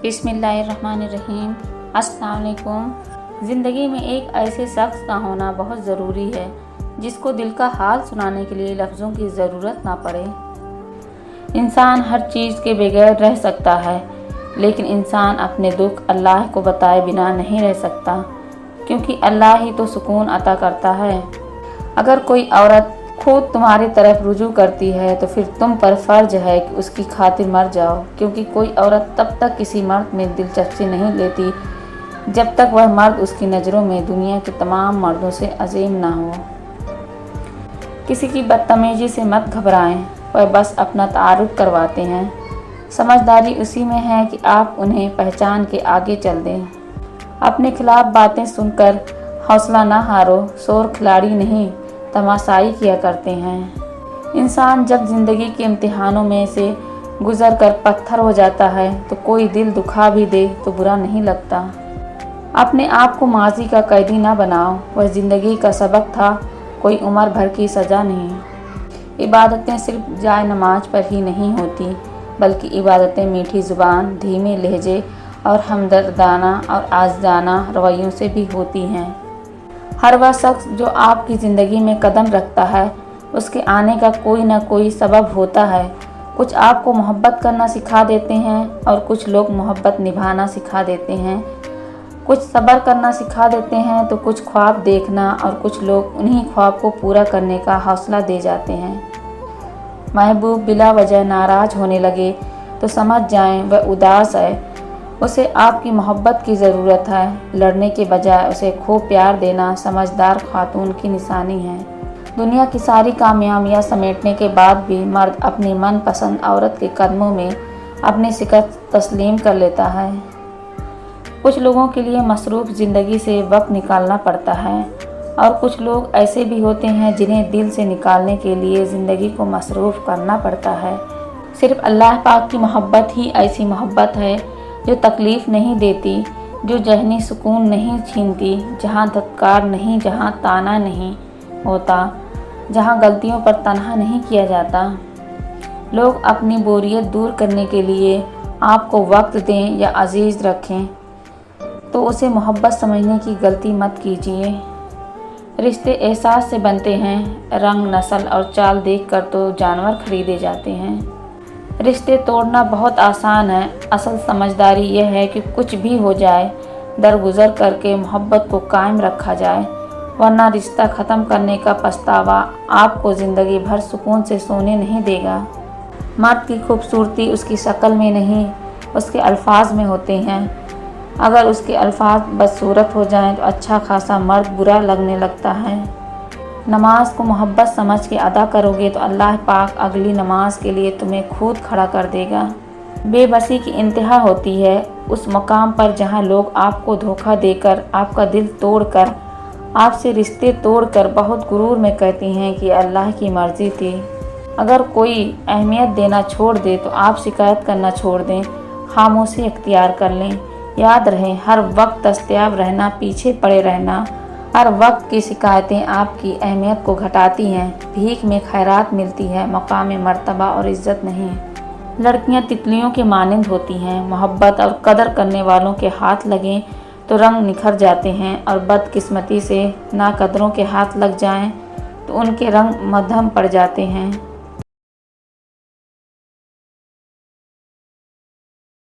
बिस्मिल्लाहिर्रहमानिर्रहीम। अस्सलाम वालेकुम। ज़िंदगी में एक ऐसे शख्स का होना बहुत ज़रूरी है जिसको दिल का हाल सुनाने के लिए लफ्ज़ों की ज़रूरत ना पड़े। इंसान हर चीज़ के बगैर रह सकता है, लेकिन इंसान अपने दुख अल्लाह को बताए बिना नहीं रह सकता, क्योंकि अल्लाह ही तो सुकून अता करता है। अगर कोई औरत खुद तुम्हारी तरफ रुजू करती है तो फिर तुम पर फ़र्ज है कि उसकी खातिर मर जाओ, क्योंकि कोई औरत तब तक किसी मर्द में दिलचस्पी नहीं लेती जब तक वह मर्द उसकी नज़रों में दुनिया के तमाम मर्दों से अजीम ना हो। किसी की बदतमीजी से मत घबराएं, वह बस अपना तारुफ करवाते हैं। समझदारी उसी में है कि आप उन्हें पहचान के आगे चल दें। अपने खिलाफ बातें सुनकर हौसला ना हारो, शोर खिलाड़ी नहीं तमाशाई किया करते हैं। इंसान जब ज़िंदगी के इम्तिहानों में से गुज़र कर पत्थर हो जाता है तो कोई दिल दुखा भी दे तो बुरा नहीं लगता। अपने आप को माजी का कैदी ना बनाओ, वह ज़िंदगी का सबक था, कोई उम्र भर की सज़ा नहीं। इबादतें सिर्फ जाए नमाज पर ही नहीं होती, बल्कि इबादतें मीठी ज़ुबान, धीमे लहजे और हमदर्दाना और आज़दाना रवैयों से भी होती हैं। हर वह शख्स जो आपकी ज़िंदगी में कदम रखता है, उसके आने का कोई ना कोई सबब होता है। कुछ आपको मोहब्बत करना सिखा देते हैं और कुछ लोग मोहब्बत निभाना सिखा देते हैं। कुछ सब्र करना सिखा देते हैं तो कुछ ख्वाब देखना, और कुछ लोग उन्हीं ख्वाब को पूरा करने का हौसला दे जाते हैं। महबूब बिला वजह नाराज़ होने लगे तो समझ जाएं वह उदास है, उसे आपकी मोहब्बत की ज़रूरत है। लड़ने के बजाय उसे खूब प्यार देना समझदार खातून की निशानी है। दुनिया की सारी कामयाबियाँ समेटने के बाद भी मर्द अपनी मनपसंद औरत के कदमों में अपनी शिकस्त तस्लीम कर लेता है। कुछ लोगों के लिए मसरूफ़ ज़िंदगी से वक्त निकालना पड़ता है, और कुछ लोग ऐसे भी होते हैं जिन्हें दिल से निकालने के लिए ज़िंदगी को मसरूफ़ करना पड़ता है। सिर्फ़ अल्लाह पाक की मोहब्बत ही ऐसी मोहब्बत है जो तकलीफ़ नहीं देती, जो जहनी सुकून नहीं छीनती, जहाँ धत्कार नहीं, जहाँ ताना नहीं होता, जहाँ गलतियों पर तनहा नहीं किया जाता। लोग अपनी बोरियत दूर करने के लिए आपको वक्त दें या अजीज़ रखें तो उसे मोहब्बत समझने की गलती मत कीजिए। रिश्ते एहसास से बनते हैं, रंग, नस्ल और चाल देखकर तो जानवर खरीदे जाते हैं। रिश्ते तोड़ना बहुत आसान है, असल समझदारी यह है कि कुछ भी हो जाए दरगुजर करके मोहब्बत को कायम रखा जाए, वरना रिश्ता ख़त्म करने का पछतावा आपको ज़िंदगी भर सुकून से सोने नहीं देगा। मर्द की खूबसूरती उसकी शक्ल में नहीं, उसके अल्फाज में होते हैं। अगर उसके अल्फाज बदसूरत हो जाएं तो अच्छा खासा मर्द बुरा लगने लगता है। नमाज को मोहब्बत समझ के अदा करोगे तो अल्लाह पाक अगली नमाज के लिए तुम्हें खुद खड़ा कर देगा। बेबसी की इंतहा होती है उस मकाम पर जहां लोग आपको धोखा देकर, आपका दिल तोड़कर, आपसे रिश्ते तोड़कर बहुत गुरूर में कहती हैं कि अल्लाह की मर्ज़ी थी। अगर कोई अहमियत देना छोड़ दे तो आप शिकायत करना छोड़ दें, खामोशी इख्तियार कर लें। याद रहे, हर वक्त दस्तयाब रहना, पीछे पड़े रहना, हर वक्त की शिकायतें आपकी अहमियत को घटाती हैं। भीख में खैरात मिलती है, मकाम मर्तबा और इज़्ज़त नहीं। लड़कियां तितलियों के मानिंद होती हैं, मोहब्बत और कदर करने वालों के हाथ लगें तो रंग निखर जाते हैं, और बदकिस्मती से नाकदरों के हाथ लग जाएं तो उनके रंग मध्यम पड़ जाते हैं।